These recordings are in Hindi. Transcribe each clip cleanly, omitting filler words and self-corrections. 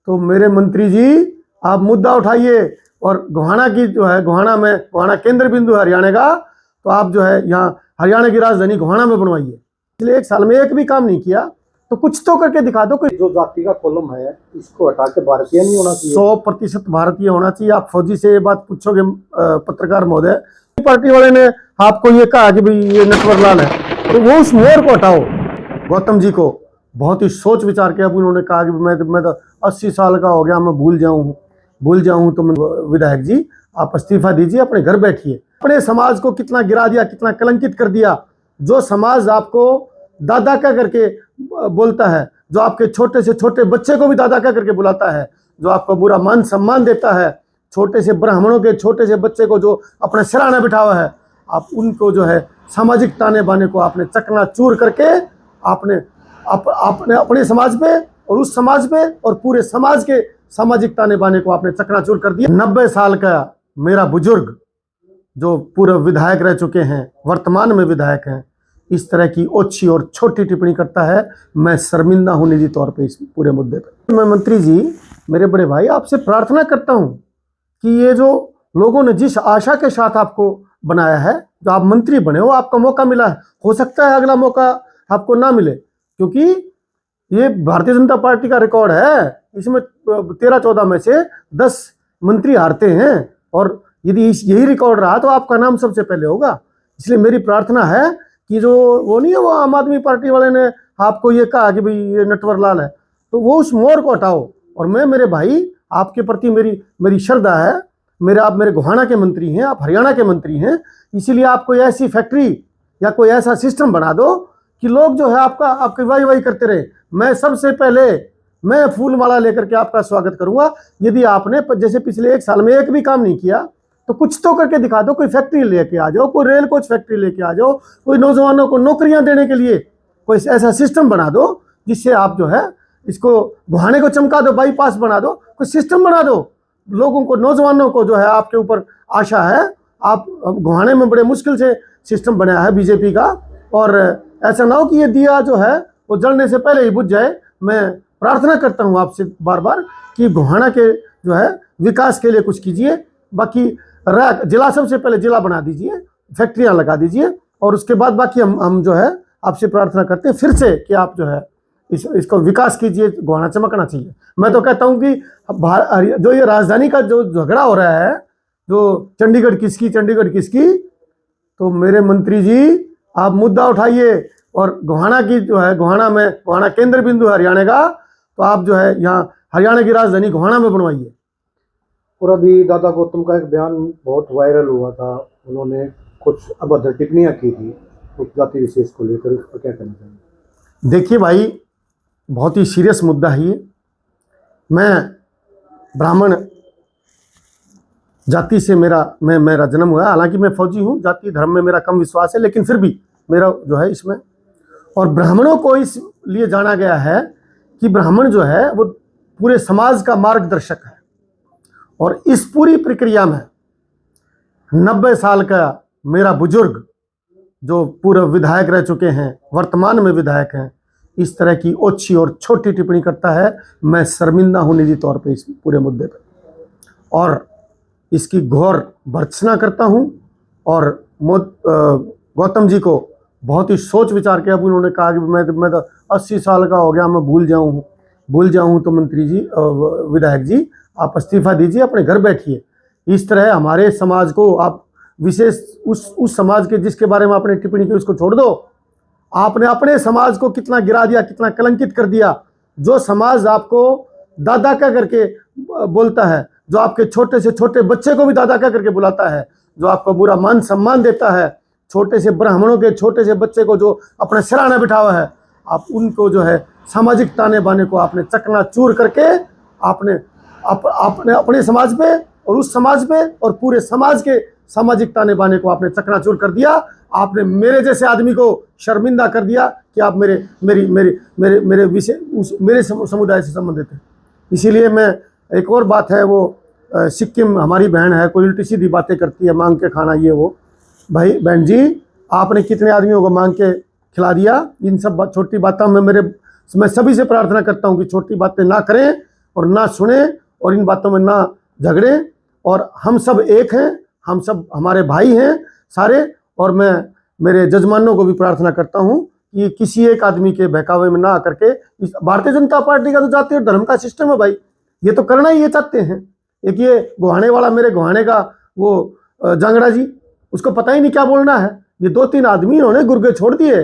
तो मेरे मंत्री जी आप मुद्दा उठाइए और गोहाना की जो है गोहाना केंद्र बिंदु हरियाणा का, तो आप जो है यहाँ हरियाणा की राजधानी गोहाना में बनवाइए। पिछले 1 साल में एक भी काम नहीं किया, तो कुछ तो करके दिखा दो। कोई जो जाति का कॉलम है इसको हटा के भारतीय नहीं होना चाहिए। 100% भारतीय होना चाहिए। आप फौजी से ये बात पूछोगे पत्रकार महोदय, पार्टी वाले ने आपको ये कहा कि भाई ये नटवर लाल है, तो वो उस मोहर को हटाओ। गौतम जी को बहुत ही सोच विचार के अब उन्होंने कहा कि मैं तो 80 साल का हो गया, मैं भूल जाऊं तो विधायक जी आप इस्तीफा दीजिए, अपने घर बैठिए। अपने समाज को कितना गिरा दिया, कितना कलंकित कर दिया। जो समाज आपको दादा का करके बोलता है, जो आपके छोटे से छोटे बच्चे को भी दादा का करके बुलाता है, जो आपको बुरा मान सम्मान देता है, छोटे से ब्राह्मणों के छोटे से बच्चे को जो अपने सिराना बिठा हुआ है, आप उनको जो है सामाजिक ताने बाने को आपने चकनाचूर करके आपने अपने समाज पे और उस समाज पे और पूरे समाज के सामाजिक ताने बाने को आपने चकनाचूर कर दिया। 90 साल का मेरा बुजुर्ग जो पूर्व विधायक रह चुके हैं, वर्तमान में विधायक हैं, इस तरह की ओछी और छोटी टिप्पणी करता है। मैं शर्मिंदा हूं निजी तौर पे इस पूरे मुद्दे पे। मैं मंत्री जी, मेरे बड़े भाई, आपसे प्रार्थना करता हूं कि ये जो लोगों ने जिस आशा के साथ आपको बनाया है, जो आप मंत्री बने हो, आपका मौका मिला है, हो सकता है अगला मौका आपको ना मिले, क्योंकि ये भारतीय जनता पार्टी का रिकॉर्ड है। इसमें 13-14 में से 10 मंत्री हारते हैं, और यदि यही रिकॉर्ड रहा तो आपका नाम सबसे पहले होगा। इसलिए मेरी प्रार्थना है कि जो वो नहीं है, वो आम आदमी पार्टी वाले ने आपको ये कहा कि भाई ये नटवर लाल है, तो वो उस मोहर को हटाओ। और मैं, मेरे भाई, आपके प्रति मेरी श्रद्धा है। आप मेरे गोहाना के मंत्री हैं, आप हरियाणा के मंत्री हैं, इसीलिए आप कोई ऐसी फैक्ट्री या कोई ऐसा सिस्टम बना दो कि लोग जो है आपकी वाही करते रहे। मैं सबसे पहले मैं फूल माला लेकर के आपका स्वागत करूंगा। यदि आपने जैसे पिछले 1 साल में एक भी काम नहीं किया, तो कुछ तो करके दिखा दो। कोई फैक्ट्री लेके आ जाओ, कोई रेल कोच फैक्ट्री लेके आ जाओ, कोई नौजवानों को नौकरियां देने के लिए कोई ऐसा सिस्टम बना दो जिससे आप जो है इसको गोहाने को चमका दो, बाईपास बना दो, कोई सिस्टम बना दो। लोगों को, नौजवानों को जो है आपके ऊपर आशा है। आप गोहाने में बड़े मुश्किल से सिस्टम बनाया है बीजेपी का, और ऐसा ना हो कि ये दिया जो है वो जलने से पहले ही बुझ जाए। मैं प्रार्थना करता हूँ आपसे बार बार कि गोहाना के जो है विकास के लिए कुछ कीजिए। बाकी जिला सबसे पहले जिला बना दीजिए, फैक्ट्रियां लगा दीजिए, और उसके बाद बाकी हम जो है आपसे प्रार्थना करते हैं फिर से कि आप जो है इसको विकास कीजिए। गोहाना चमकना चाहिए। मैं तो कहता हूं कि जो ये राजधानी का जो झगड़ा हो रहा है, जो चंडीगढ़ किसकी, तो मेरे मंत्री जी आप मुद्दा उठाइए और गोहाना की जो है गोहाना केंद्र बिंदु हरियाणा का, तो आप जो है यहाँ हरियाणा की राजधानी गोहाना में बनवाइए। और अभी दादा गौतम का एक बयान बहुत वायरल हुआ था, उन्होंने कुछ अभद्र टिप्पणियां की थी उस जाति विशेष को लेकर, उस पर क्या कहना चाहिए? देखिए भाई, बहुत ही सीरियस मुद्दा है ये। मैं ब्राह्मण जाति से मेरा जन्म हुआ, हालांकि मैं फौजी हूँ, जाति धर्म में मेरा कम विश्वास है, लेकिन फिर भी मेरा जो है इसमें, और ब्राह्मणों को इसलिए जाना गया है कि ब्राह्मण जो है वो पूरे समाज का मार्गदर्शक है। और इस पूरी प्रक्रिया में 90 साल का मेरा बुजुर्ग जो पूर्व विधायक रह चुके हैं, वर्तमान में विधायक हैं, इस तरह की ओछी और छोटी टिप्पणी करता है। मैं शर्मिंदा हूं निजी तौर पे इस पूरे मुद्दे पे, और इसकी घोर भर्त्सना करता हूं। और गौतम जी को बहुत ही सोच विचार के अब उन्होंने कहा कि मैं तो 80 साल का हो गया, मैं भूल जाऊं तो मंत्री जी, विधायक जी आप इस्तीफा दीजिए, अपने घर बैठिए। इस तरह हमारे समाज को आप विशेष उस समाज के जिसके बारे में आपने टिप्पणी की उसको छोड़ दो। आपने अपने समाज को कितना गिरा दिया, कितना कलंकित कर दिया। जो समाज आपको दादा का करके बोलता है, जो आपके छोटे से छोटे बच्चे को भी दादा का करके बुलाता है, जो आपको बुरा मान सम्मान देता है, छोटे से ब्राह्मणों के छोटे से बच्चे को जो अपने सिराना बिठा हुआ है, आप उनको जो है सामाजिक ताने बाने को आपने चकनाचूर करके आपने अपने समाज पे और उस समाज पे और पूरे समाज के सामाजिक ताने बाने को आपने चकनाचूर कर दिया। आपने मेरे जैसे आदमी को शर्मिंदा कर दिया कि आप मेरे समुदाय से संबंधित हैं। इसीलिए मैं, एक और बात है, वो सिक्किम हमारी बहन है, कोई उल्टी सीधी बातें करती है, मांग के खाना ये वो। भाई बहन जी, आपने कितने आदमियों को मांग के खिला दिया? इन सब छोटी बातों में मैं सभी से प्रार्थना करता हूं कि छोटी बातें ना करें, और ना सुने और इन बातों में ना झगड़े। और हम सब एक हैं, हम सब हमारे भाई हैं सारे। और मैं मेरे जजमानों को भी प्रार्थना करता हूं कि किसी एक आदमी के बहकावे में ना आकर के, इस भारतीय जनता पार्टी का तो जाति और धर्म का सिस्टम है भाई, ये तो करना ही ये चाहते हैं। एक ये गोहाने वाला, मेरे गोहाने का वो जांगड़ा जी, उसको पता ही नहीं क्या बोलना है। ये 2-3 आदमी इन्होंने गुर्गे छोड़ दिए।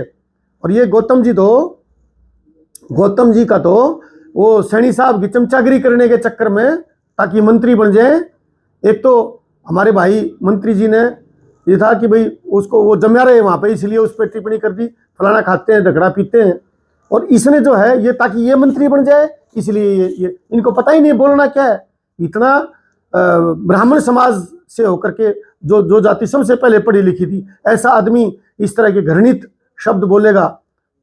और ये गौतम जी का तो वो सैनी साहब की चमचागिरी करने के चक्कर में, ताकि मंत्री बन जाए। एक तो हमारे भाई मंत्री जी ने ये था कि भाई उसको वो जम्या रहे वहाँ पे, इसलिए उस पर टिप्पणी कर दी, फलाना खाते हैं, झगड़ा पीते हैं। और इसने जो है ये, ताकि ये मंत्री बन जाए, इसलिए ये इनको पता ही नहीं बोलना क्या है। इतना ब्राह्मण समाज से होकर के जो जाति सबसे पहले पढ़ी लिखी थी, ऐसा आदमी इस तरह के घृणित शब्द बोलेगा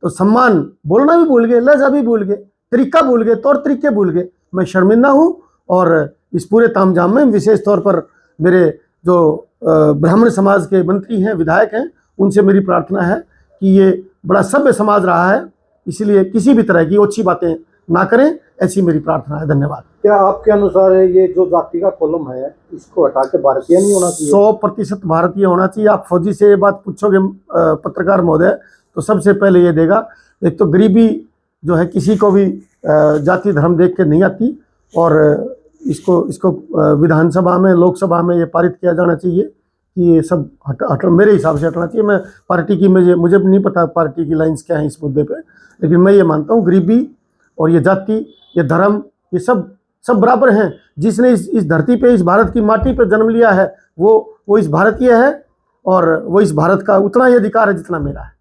तो सम्मान बोलना भी भूल गए, लहजा भी भूल गए, तरीका भूल गए, तौर तरीके भूल गए। मैं शर्मिंदा हूँ। और इस पूरे तामझाम में विशेष तौर पर मेरे जो ब्राह्मण समाज के मंत्री हैं, विधायक हैं, उनसे मेरी प्रार्थना है कि ये बड़ा सभ्य समाज रहा है, इसलिए किसी भी तरह की ओछी बातें ना करें, ऐसी मेरी प्रार्थना है। धन्यवाद। क्या आपके अनुसार ये जो जाति का कॉलम है, इसको हटा के भारतीय नहीं होना चाहिए? 100% भारतीय होना चाहिए। आप फौजी से ये बात पूछोगे पत्रकार महोदय, तो सबसे पहले ये देगा। एक तो गरीबी जो है किसी को भी जाति धर्म देख के नहीं आती। और इसको विधानसभा में, लोकसभा में ये पारित किया जाना चाहिए कि ये सब हट मेरे हिसाब से हटना चाहिए। मैं पार्टी की, मुझे नहीं पता पार्टी की लाइंस क्या है इस मुद्दे पे, लेकिन मैं ये मानता हूँ गरीबी और ये जाति, ये धर्म, ये सब बराबर हैं। जिसने इस धरती पे, इस भारत की माटी पे जन्म लिया है, वो इस भारतीय है, और वो इस भारत का उतना ही अधिकार है जितना मेरा है।